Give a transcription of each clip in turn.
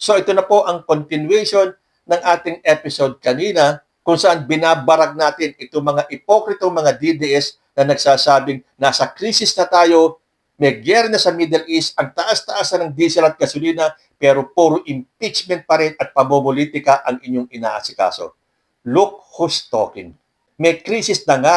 So ito na po ang continuation ng ating episode kanina kung saan binabarag natin itong mga ipokritong mga DDS na nagsasabing nasa krisis na tayo, may gera na sa Middle East, ang taas-taas ng diesel at gasolina, pero puro impeachment pa rin at pamumulitika ang inyong inaasikaso. Look who's talking. May krisis na nga,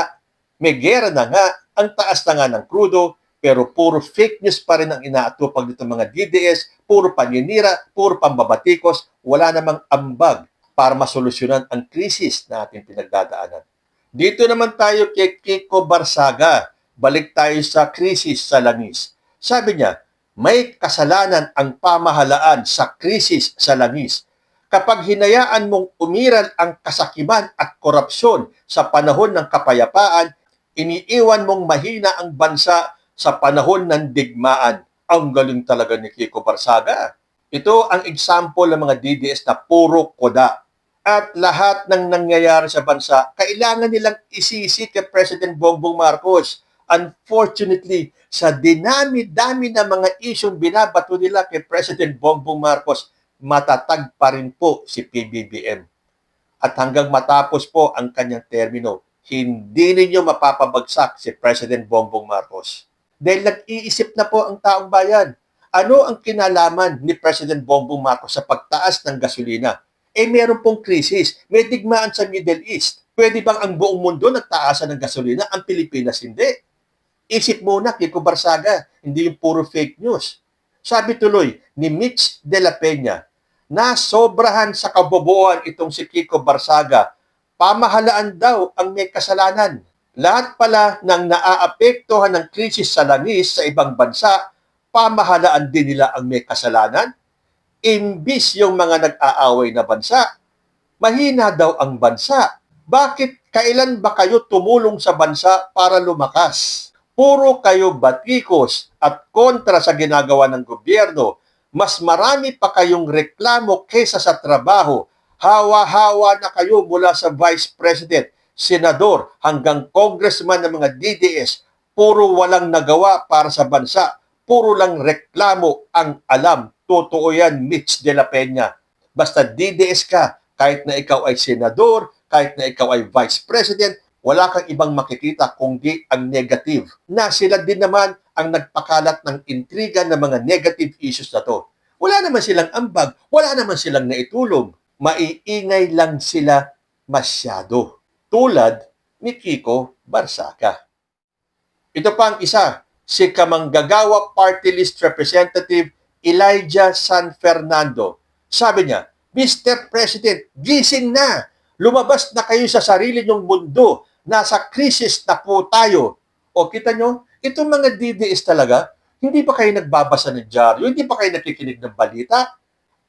may gera na nga, ang taas na nga ng crudo, pero puro fake news pa rin ang inaatupag nitong mga DDS, puro paninira, puro pambabatikos, wala namang ambag para masolusyonan ang krisis na ating pinagdadaanan. Dito naman tayo kay Kiko Barsaga. Balik tayo sa krisis sa langis. Sabi niya, may kasalanan ang pamahalaan sa krisis sa langis. Kapag hinayaan mong umiral ang kasakiman at korupsyon sa panahon ng kapayapaan, iniiwan mong mahina ang bansa sa panahon ng digmaan. Ang galing talaga ni Kiko Barsaga. Ito ang example ng mga DDS na puro koda. At lahat ng nangyayari sa bansa, kailangan nilang isisi kay President Bongbong Marcos. Unfortunately, sa dinami-dami na mga isyong binabato nila kay President Bongbong Marcos, matatag pa rin po si PBBM. At hanggang matapos po ang kanyang termino, hindi ninyo mapapabagsak si President Bongbong Marcos. Dahil nag-iisip na po ang taong bayan. Ano ang kinalaman ni President Bongbong Marcos sa pagtaas ng gasolina? Meron pong krisis. May digmaan sa Middle East. Pwede bang ang buong mundo nagtaasan ng gasolina? Ang Pilipinas hindi. Isip muna, Kiko Barsaga, hindi yung puro fake news. Sabi tuloy ni Mitch de la Peña, na sobrahan sa kabobohan itong si Kiko Barsaga, pamahalaan daw ang may kasalanan. Lahat pala ng naaapektuhan ng krisis sa langis sa ibang bansa, pamahalaan din nila ang may kasalanan. Imbis yung mga nag-aaway na bansa, mahina daw ang bansa. Bakit kailan ba kayo tumulong sa bansa para lumakas? Puro kayo batikos at kontra sa ginagawa ng gobyerno. Mas marami pa kayong reklamo kaysa sa trabaho. Hawa-hawa na kayo mula sa Vice President, Senador, hanggang Congressman ng mga DDS. Puro walang nagawa para sa bansa. Puro lang reklamo ang alam. Totoo yan, Mitch de la Peña. Basta DDS ka, kahit na ikaw ay senador, kahit na ikaw ay vice president, wala kang ibang makikita kundi ang negative. Na sila din naman ang nagpakalat ng intriga ng mga negative issues na to. Wala naman silang ambag, wala naman silang naitulong. Maiingay lang sila masyado. Tulad ni Kiko Barsaga. Ito pa ang isa, si Kamanggagawa Party List Representative Elijah San Fernando. Sabi niya, Mr. President, gising na! Lumabas na kayo sa sarili nyong mundo. Nasa krisis na po tayo. O kita nyo, itong mga DDS talaga, hindi pa kayo nagbabasa ng dyaryo, hindi pa kayo nakikinig ng balita,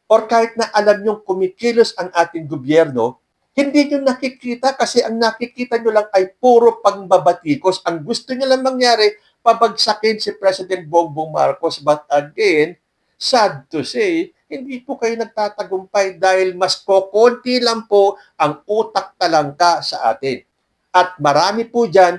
or kahit na alam nyong kumikilos ang ating gobyerno, hindi nyo nakikita kasi ang nakikita nyo lang ay puro pangbabatikos. Ang gusto nyo lang mangyari, pabagsakin si President Bongbong Marcos. But again, sad to say, hindi po kayo nagtatagumpay dahil mas kokonti lang po ang utak talangka sa atin. At marami po dyan,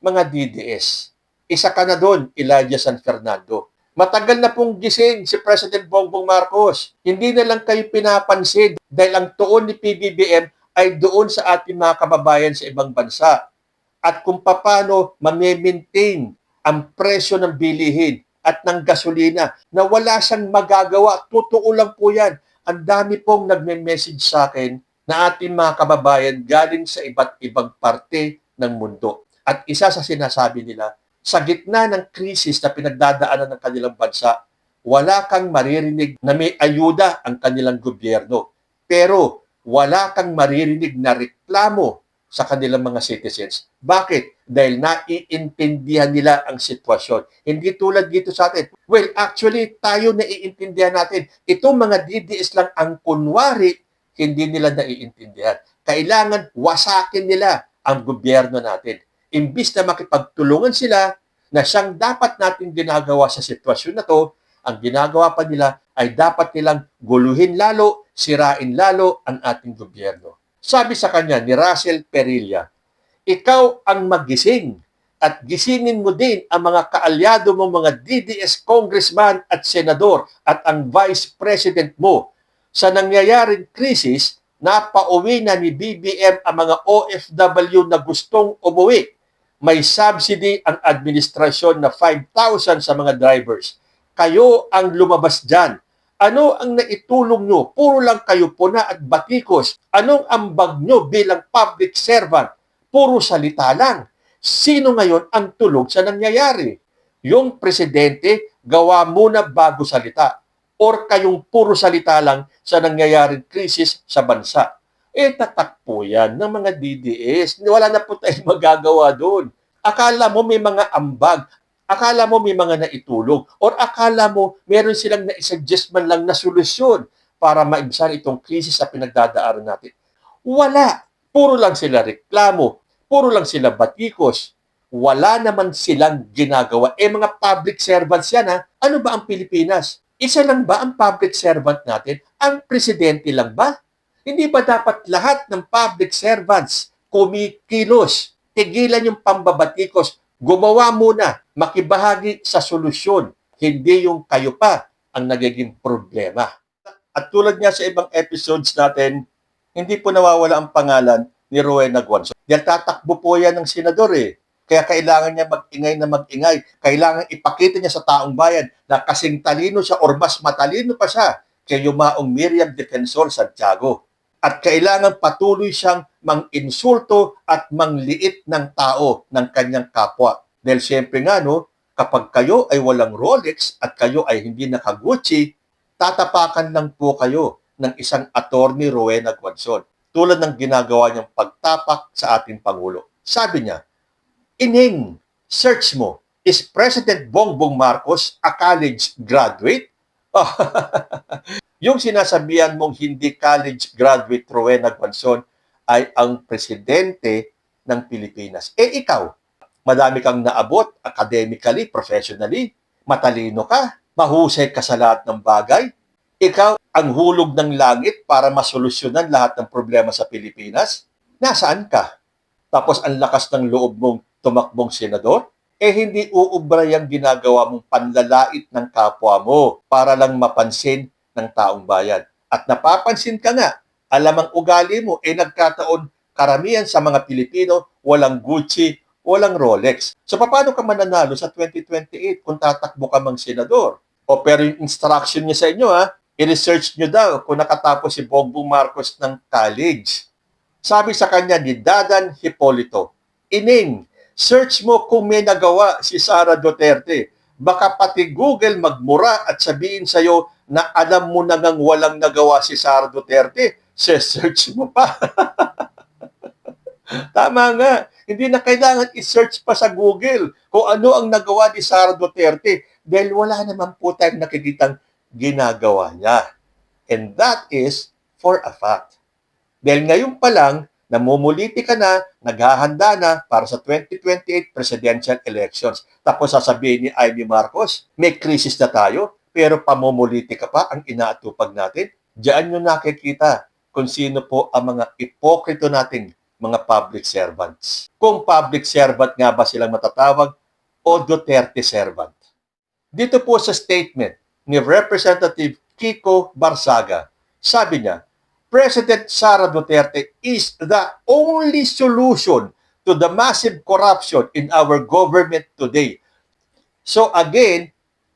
mga DDS. Isa ka na doon, Elijah San Fernando. Matagal na pong gising si President Bongbong Marcos. Hindi na lang kayo pinapansin dahil ang tuon ni PBBM ay doon sa ating mga kababayan sa ibang bansa. At kung paano ma-maintain ang presyo ng bilihin at ng gasolina na wala siyang magagawa. Totoo lang po yan. Ang dami pong nagme-message sa akin na ating mga kababayan galing sa iba't ibang parte ng mundo. At isa sa sinasabi nila, sa gitna ng krisis na pinagdadaanan ng kanilang bansa, wala kang maririnig na may ayuda ang kanilang gobyerno. Pero wala kang maririnig na reklamo sa kanilang mga citizens. Bakit? Dahil naiintindihan nila ang sitwasyon. Hindi tulad dito sa atin. Well, actually, tayo naiintindihan natin. Itong mga DDS lang ang kunwari, hindi nila naiintindihan. Kailangan wasakin nila ang gobyerno natin. Imbis na makipagtulungan sila na siyang dapat natin ginagawa sa sitwasyon na to, ang ginagawa pa nila ay dapat nilang guluhin lalo, sirain lalo ang ating gobyerno. Sabi sa kanya ni Russell Perilla, ikaw ang magising at gisingin mo din ang mga kaalyado mo, mga DDS congressman at senador at ang vice president mo. Sa nangyayaring krisis, napauwi na ni BBM ang mga OFW na gustong umuwi. May subsidy ang administrasyon na 5,000 sa mga drivers. Kayo ang lumabas dyan. Ano ang naitulong nyo? Puro lang kayo puna at batikos. Anong ambag nyo bilang public servant? Puro salita lang. Sino ngayon ang tulog sa nangyayari? Yung presidente, gawa muna bago salita. Or kayong puro salita lang sa nangyayaring krisis sa bansa. Tatakpo yan ng mga DDS. Wala na po tayong magagawa doon. Akala mo may mga ambag, akala mo may mga naitulog, or akala mo meron silang na-suggest man lang na solusyon para maibsan itong krisis na pinagdadaanan natin. Wala. Puro lang sila reklamo. Puro lang sila batikos. Wala naman silang ginagawa. Mga public servants yan, ha? Ano ba ang Pilipinas? Isa lang ba ang public servant natin? Ang presidente lang ba? Hindi ba dapat lahat ng public servants kumikilos, tigilan yung pambabatikos, gumawa muna, makibahagi sa solusyon, hindi yung kayo pa ang nagiging problema. At tulad nga sa ibang episodes natin, hindi po nawawala ang pangalan ni Rowena Guanzon. Dahil tatakbo po yan ng senador Kaya kailangan niya mag-ingay na mag-ingay. Kailangan ipakita niya sa taong bayan na kasing talino siya or mas matalino pa siya kay yumaong Miriam Defensor Santiago. At kailangan patuloy siyang mang-insulto at mangliit ng tao ng kanyang kapwa. Dahil siyempre nga, kapag kayo ay walang Rolex at kayo ay hindi naka-Gucci, tatapakan lang po kayo ng isang attorney Rowena Guanzon. Tulad ng ginagawa niyang pagtapak sa ating Pangulo. Sabi niya, Ining, search mo, is President Bongbong Marcos a college graduate? Yung sinasabihan mong hindi college graduate Rowena Guanzon ay ang presidente ng Pilipinas. Ikaw, madami kang naabot academically, professionally, matalino ka, mahusay ka sa lahat ng bagay. Ikaw ang hulog ng langit para masolusyonan lahat ng problema sa Pilipinas. Nasaan ka? Tapos ang lakas ng loob mong tumakbong senador? Hindi uubra yung ginagawa mong panlalait ng kapwa mo para lang mapansin ng taong bayan. At napapansin ka nga, alam ang ugali mo, nagkataon karamihan sa mga Pilipino, walang Gucci, walang Rolex. So paano ka mananalo sa 2028 kung tatakbo ka mang senador? Pero yung instruction niya sa inyo, i-research nyo daw kung nakatapos si Bongbong Marcos ng college. Sabi sa kanya ni Dadan Hipolito, Ining, search mo kung may nagawa si Sara Duterte. Baka pati Google magmura at sabihin sa'yo na alam mo na ngang walang nagawa si Sara Duterte. Search mo pa. Tama nga. Hindi na kailangan i-search pa sa Google kung ano ang nagawa ni Sara Duterte dahil wala naman po tayong nakikitang ginagawa niya. And that is for a fact. Dahil ngayon pa lang, namumuliti ka na, naghahanda na para sa 2028 presidential elections. Tapos sasabihin ni Amy Marcos, may krisis na tayo, pero pamumuliti ka pa ang inaatupag natin. Diyan nyo nakikita kung sino po ang mga ipokrito nating mga public servants. Kung public servant nga ba silang matatawag o Duterte servant. Dito po sa statement ni Representative Kiko Barsaga, sabi niya, President Sara Duterte is the only solution to the massive corruption in our government today. So again,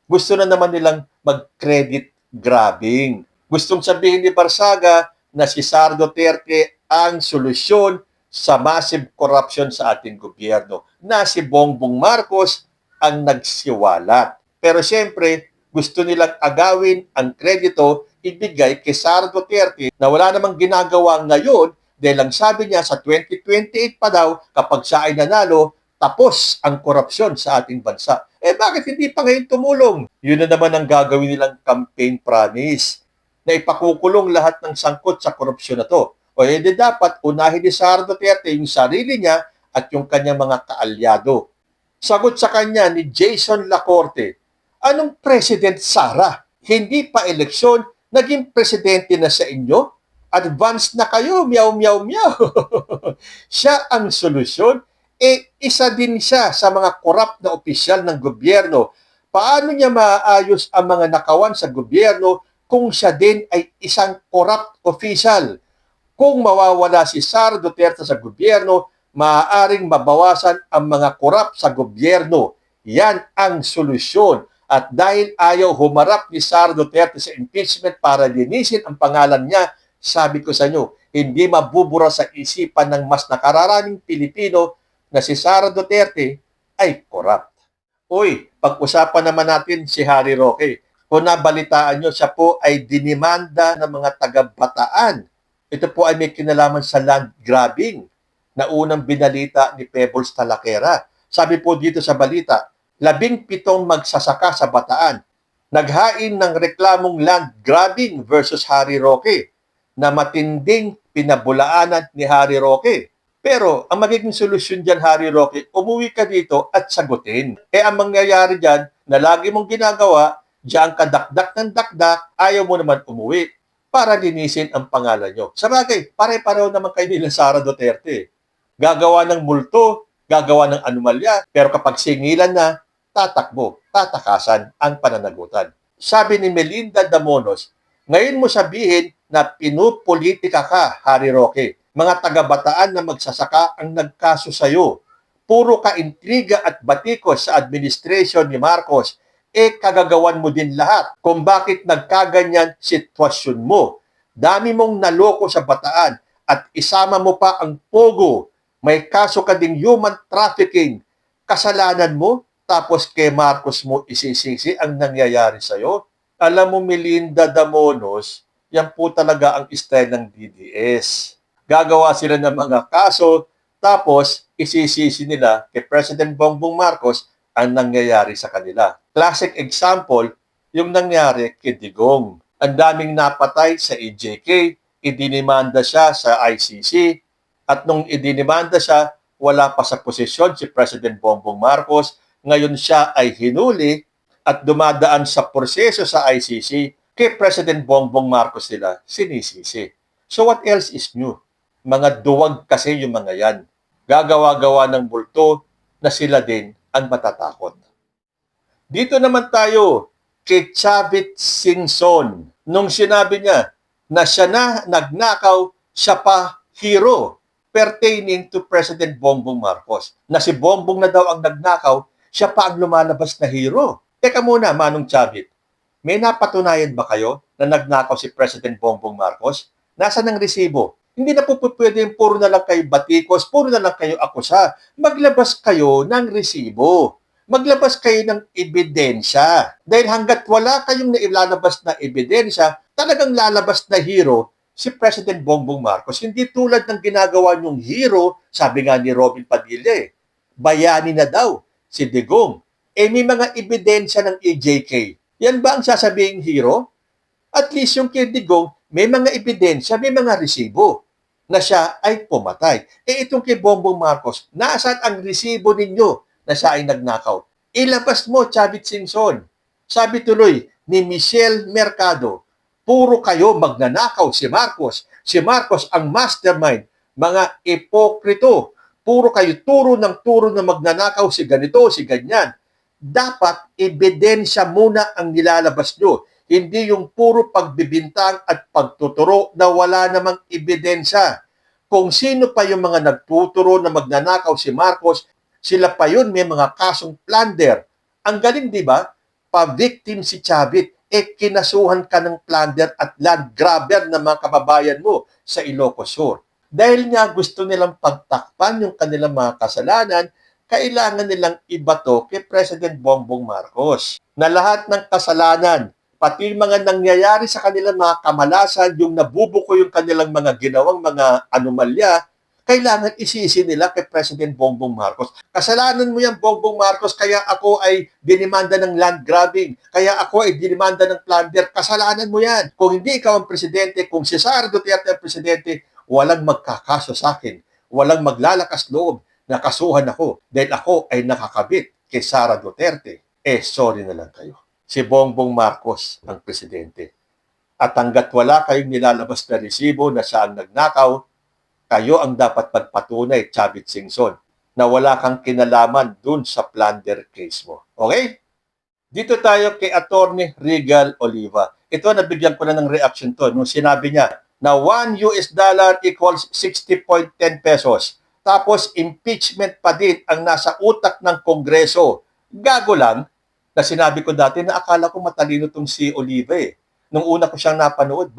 gusto na naman nilang mag-credit grabbing. Gustong sabihin ni Barsaga na si Sara Duterte ang solusyon sa massive corruption sa ating gobyerno, na si Bongbong Marcos ang nagsiwalat. Pero siyempre, gusto nilang agawin ang kredito ibigay kay Sara Duterte na wala namang ginagawa ngayon dahil lang sabi niya sa 2028 pa daw kapag siya ay nanalo, tapos ang korupsyon sa ating bansa. Bakit hindi pa ngayon tumulong? Yun na naman ang gagawin nilang campaign promise na ipakukulong lahat ng sangkot sa korupsyon na to. Dapat unahin ni Sara Duterte yung sarili niya at yung kanyang mga kaalyado. Sagot sa kanya ni Jason Lacorte, anong President Sara? Hindi pa eleksyon, naging presidente na sa inyo? Advance na kayo, meow, meow, meow. Siya ang solusyon. Isa din siya sa mga korap na opisyal ng gobyerno. Paano niya maayos ang mga nakawan sa gobyerno kung siya din ay isang corrupt official. Kung mawawala si Sara Duterte sa gobyerno, maaaring mabawasan ang mga korap sa gobyerno. Yan ang solusyon. At dahil ayaw humarap ni Sara Duterte sa impeachment para linisin ang pangalan niya, sabi ko sa inyo, hindi mabubura sa isipan ng mas nakararaming Pilipino na si Sara Duterte ay korap. Uy, pag-usapan naman natin si Harry Roque. Kung nabalitaan nyo, siya po ay dinimanda ng mga taga-Bataan. Ito po ay may kinalaman sa land grabbing na unang binalita ni Pebbles Talakera. Sabi po dito sa balita, 17 magsasaka sa Bataan naghain ng reklamong land grabbing versus Harry Roque na matinding pinabulaanan ni Harry Roque. Pero ang magiging solusyon dyan, Harry Roque, umuwi ka dito at sagutin. Ang mangyayari dyan na lagi mong ginagawa, diyan ka dakdak ng dakdak, ayaw mo naman umuwi para linisin ang pangalan nyo. Sa bagay, pare-pareho naman kayo nila Sara Duterte. Gagawa ng multo, gagawa ng anomalya, pero kapag singilan na, tatakbo, tatakasan ang pananagutan. Sabi ni Melinda Damonos, ngayon mo sabihin na pinupolitika ka, Harry Roque. Mga taga-Bataan na magsasaka ang nagkaso sa'yo. Puro ka intriga at batikos sa administration ni Marcos, kagagawan mo din lahat kung bakit nagkaganyan sitwasyon mo. Dami mong naloko sa Bataan at isama mo pa ang Pogo. May kaso ka ding human trafficking. Kasalanan mo, tapos kay Marcos mo isisisi ang nangyayari sa'yo. Alam mo, Melinda Damonos, yan po talaga ang style ng DDS. Gagawa sila ng mga kaso, tapos isisisi nila kay President Bongbong Marcos ang nangyayari sa kanila. Classic example, yung nangyari kay Digong. Ang daming napatay sa EJK, idinimanda siya sa ICC, at nung idinimanda siya, wala pa sa posisyon si President Bongbong Marcos. Ngayon siya ay hinuli at dumadaan sa proseso sa ICC, kay President Bongbong Marcos nila sinisisi. So what else is new? Mga duwag kasi yung mga yan. Gagawa-gawa ng multo na sila din ang matatakot. Dito naman tayo kay Chavit Singson. Nung sinabi niya na siya na nagnakaw, siya pa hero pertaining to President Bongbong Marcos. Na si Bongbong na daw ang nagnakaw, siya pa ang lumalabas na hero. Teka muna, Manong Chavit. May napatunayan ba kayo na nagnakaw si President Bongbong Marcos? Nasaan ang resibo? Hindi na po pwede yung puro na lang kayo batikos, puro na lang kayo akusa. Maglabas kayo ng resibo. Maglabas kayo ng ebidensya. Dahil hanggat wala kayong nailalabas na ebidensya, talagang lalabas na hero si President Bongbong Marcos. Hindi tulad ng ginagawa niyong hero, sabi nga ni Robin Padilla, bayani na daw si Digong. May mga ebidensya ng EJK. Yan ba ang sasabing hero? At least yung kay Digong, may mga ebidensya, may mga resibo na siya ay pumatay. Itong kay Bongbong Marcos, nasaan ang resibo ninyo na siya ay nagnakaw? Ilabas mo, Chavit Singson. Sabi tuloy ni Michelle Mercado, puro kayo magnanakaw si Marcos. Si Marcos ang mastermind. Mga ipokrito. Puro kayo turo na magnanakaw si ganito, si ganyan. Dapat ebidensya muna ang nilalabas nyo. Hindi yung puro pagbibintang at pagtuturo na wala namang ebidensya. Kung sino pa yung mga nagtuturo na magnanakaw si Marcos, sila pa yun may mga kasong plunder. Ang galing, di ba? Pa-victim si Chavit, kinasuhan ka ng plunder at land grabber ng mga kababayan mo sa Ilocos Sur. Dahil nga gusto nilang pagtakpan yung kanilang mga kasalanan, kailangan nilang ibato kay President Bongbong Marcos na lahat ng kasalanan, pati yung mga nangyayari sa kanilang mga kamalasan, yung nabubuko yung kanilang mga ginawang mga anomalya, kailangan isisi nila kay President Bongbong Marcos. Kasalanan mo yan, Bongbong Marcos, kaya ako ay dinimanda ng land grabbing, kaya ako ay dinimanda ng plunder. Kasalanan mo yan. Kung hindi ikaw ang presidente, kung si Sara Duterte ang presidente, walang magkakaso sa akin. Walang maglalakas loob na kasuhan ako dahil ako ay nakakabit kay Sara Duterte. Sorry na lang kayo. Si Bongbong Marcos ang presidente. At hanggat wala kayong nilalabas na resibo na siya ang nagnakaw, kayo ang dapat magpatunay, Chavit Singson, na wala kang kinalaman dun sa plunder case mo. Okay? Dito tayo kay Attorney Regal Oliva. Ito, nabigyan ko na ng reaction to nung sinabi niya na $1 equals 60.10 pesos. Tapos impeachment pa din ang nasa utak ng Kongreso. Gago lang na sinabi ko dati na akala ko matalino tong si Oliva eh. Nung una ko siyang napanood,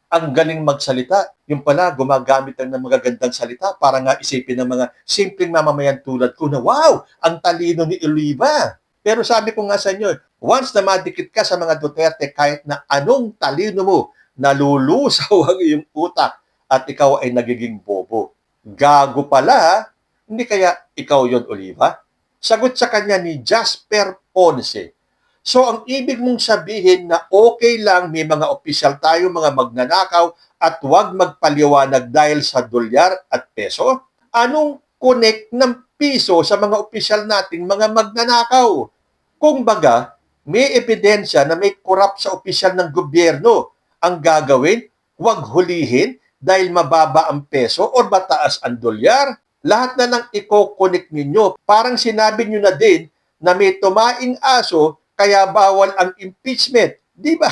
ang galing magsalita. Yung pala, gumagamit ng magagandang salita para nga isipin ng mga simpleng mamamayan tulad ko na, wow, ang talino ni Oliva. Pero sabi ko nga sa inyo, once na madikit ka sa mga Duterte, kahit na anong talino mo, nalulusaw ang iyong utak at ikaw ay nagiging bobo. Gago pala, hindi kaya ikaw yon Oliva? Sagot sa kanya ni Jasper Ponce. So ang ibig mong sabihin na okay lang may mga opisyal tayo, mga magnanakaw at huwag magpaliwanag dahil sa dolyar at peso? Anong connect ng piso sa mga opisyal nating mga magnanakaw? Kung baga, may ebidensya na may korap sa opisyal ng gobyerno. Ang gagawin, huwag hulihin dahil mababa ang peso o mataas ang dolyar. Lahat na lang i-connect ninyo. Parang sinabi nyo na din na may tumaing aso kaya bawal ang impeachment. Di ba?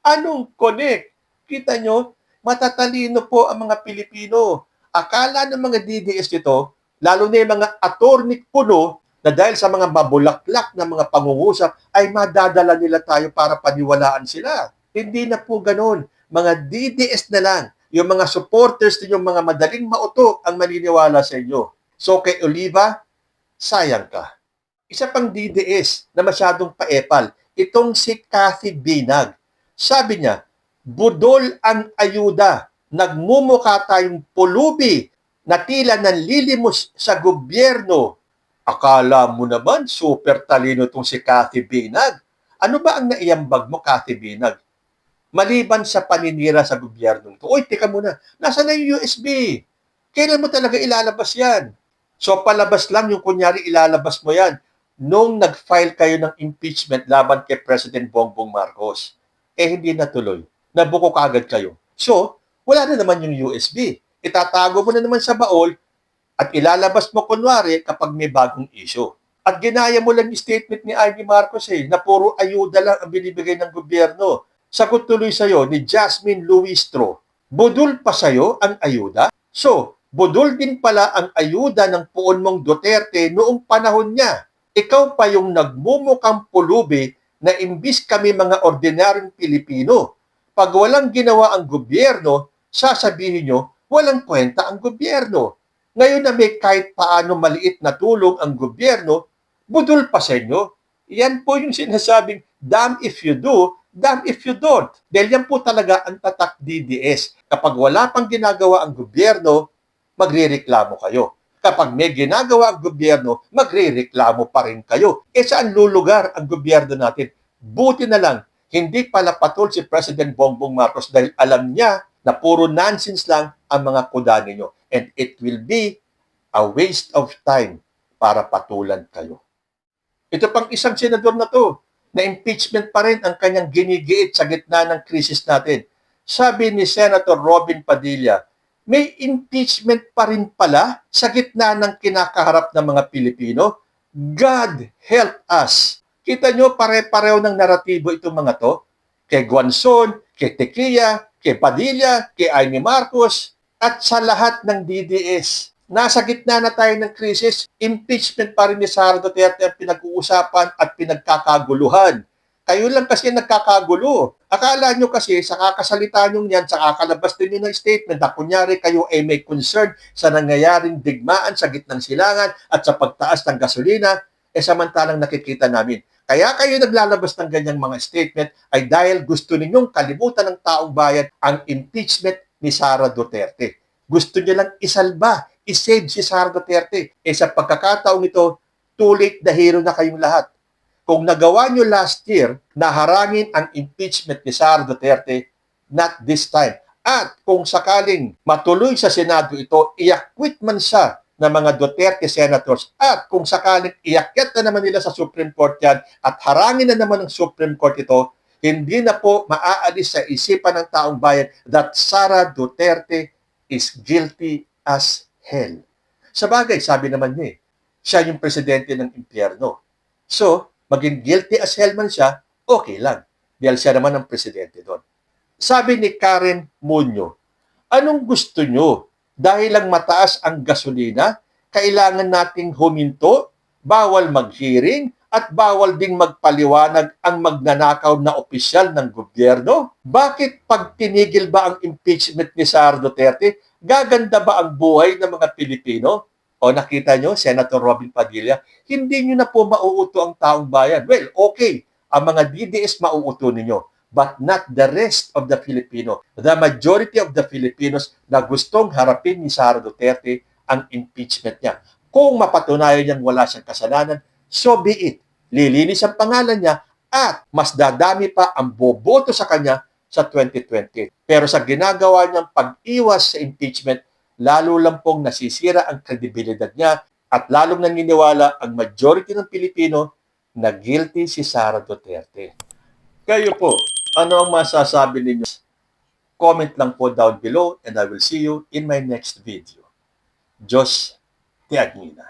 Anong connect? Kita nyo, matatalino po ang mga Pilipino. Akala ng mga DDS dito, lalo na yung mga attorney kuno, na dahil sa mga mabulaklak na mga pangungusap, ay madadala nila tayo para paniwalaan sila. Hindi na po ganun. Mga DDS na lang, yung mga supporters ninyong mga madaling mauto ang maniniwala sa inyo. So kay Oliva, sayang ka. Isa pang DDS na masyadong paepal, itong si Cathy Binag. Sabi niya, budol ang ayuda, nagmumukha tayong pulubi na tila nanlilimos sa gobyerno. Akala mo naman super talino itong si Cathy Binag. Ano ba ang naiambag mo, Cathy Binag? Maliban sa paninira sa gobyerno ito. Uy, teka muna, nasaan na yung USB? Kailan mo talaga ilalabas yan? So palabas lang yung kunyari ilalabas mo yan nung nag-file kayo ng impeachment laban kay President Bongbong Marcos. Hindi natuloy. Nabuko kagad kayo. So, wala na naman yung USB. Itatago mo na naman sa baol at ilalabas mo kunwari kapag may bagong issue. At ginaya mo lang yung statement ni Ivy Marcos na puro ayuda lang ang binibigay ng gobyerno. Sagot tuloy sa'yo ni Jasmine Luistro, budol pa sa'yo ang ayuda? So, budol din pala ang ayuda ng puon mong Duterte noong panahon niya. Ikaw pa yung nagmumukhang pulubi na imbis kami mga ordinaryong Pilipino. Pag walang ginawa ang gobyerno, sasabihin nyo, walang kwenta ang gobyerno. Ngayon na may kahit paano maliit na tulong ang gobyerno, budol pa sa inyo. Yan po yung sinasabing, damn if you do, damn if you don't. Dahil yan po talaga ang tatak DDS. Kapag wala pang ginagawa ang gobyerno, magrereklamo kayo. Kapag may ginagawa ang gobyerno, magrereklamo pa rin kayo. Saan lulugar ang gobyerno natin? Buti na lang, hindi pala patol si President Bongbong Marcos dahil alam niya na puro nonsense lang ang mga kuda ninyo. And it will be a waste of time para patulan kayo. Ito pang isang senador na to, na impeachment pa rin ang kanyang ginigiit sa gitna ng krisis natin. Sabi ni Senator Robin Padilla, may impeachment pa rin pala sa gitna ng kinakaharap ng mga Pilipino? God help us! Kita nyo, pare-pareho ng naratibo itong mga to. Kay Guanzon, kay Tequilla, kay Padilla, kay Amy Marcos, at sa lahat ng DDS. Nasa gitna na tayo ng krisis, impeachment pa rin ni Sara Duterte ang pinag-uusapan at pinagkakaguluhan. Kayo lang kasi nagkakagulo. Akala nyo kasi sa kakasalita nyo yan, sa kakalabas din ng statement na kunyari kayo ay may concern sa nangyayaring digmaan sa gitnang silangan at sa pagtaas ng gasolina, samantalang nakikita namin. Kaya kayo naglalabas ng ganyang mga statement ay dahil gusto ninyong kalimutan ng taong bayan ang impeachment ni Sara Duterte. Gusto niya lang isalba, isave si Sara Duterte. Sa pagkakataong ito, too late, dahiro na kayong lahat. Kung nagawa nyo last year na harangin ang impeachment ni Sara Duterte, not this time. At kung sakaling matuloy sa Senado ito, i-acquit man siya ng mga Duterte senators at kung sakaling iakyat na naman nila sa Supreme Court yan at harangin na naman ng Supreme Court ito, hindi na po maaalis sa isipan ng taong bayan that Sara Duterte is guilty as hell. Sa bagay, sabi naman niya, siya yung presidente ng impyerno. So, maging guilty as hell man siya, okay lang. Dahil siya naman ang presidente doon. Sabi ni Karen Muñoz, anong gusto nyo? Dahil lang mataas ang gasolina, kailangan nating huminto, bawal mag-hearing, at bawal ding magpaliwanag ang magnanakaw na opisyal ng gobyerno? Bakit pag tinigil ba ang impeachment ni Sara Duterte, gaganda ba ang buhay ng mga Pilipino? O nakita nyo, Senator Robin Padilla, hindi nyo na po mauuto ang taong bayan. Well, okay, ang mga DDS mauuto ninyo, but not the rest of the Filipino. The majority of the Filipinos na gustong harapin ni Sara Duterte ang impeachment niya. Kung mapatunayan niyang wala siyang kasalanan, so be it. Lilinis ang pangalan niya at mas dadami pa ang boboto sa kanya sa 2020. Pero sa ginagawa niyang pag-iwas sa impeachment, lalo lang pong nasisira ang kredibilidad niya at lalong naniniwala ang majority ng Pilipino na guilty si Sara Duterte. Kayo po, ano ang masasabi ninyo? Comment lang po down below and I will see you in my next video. Diyos te Agnina.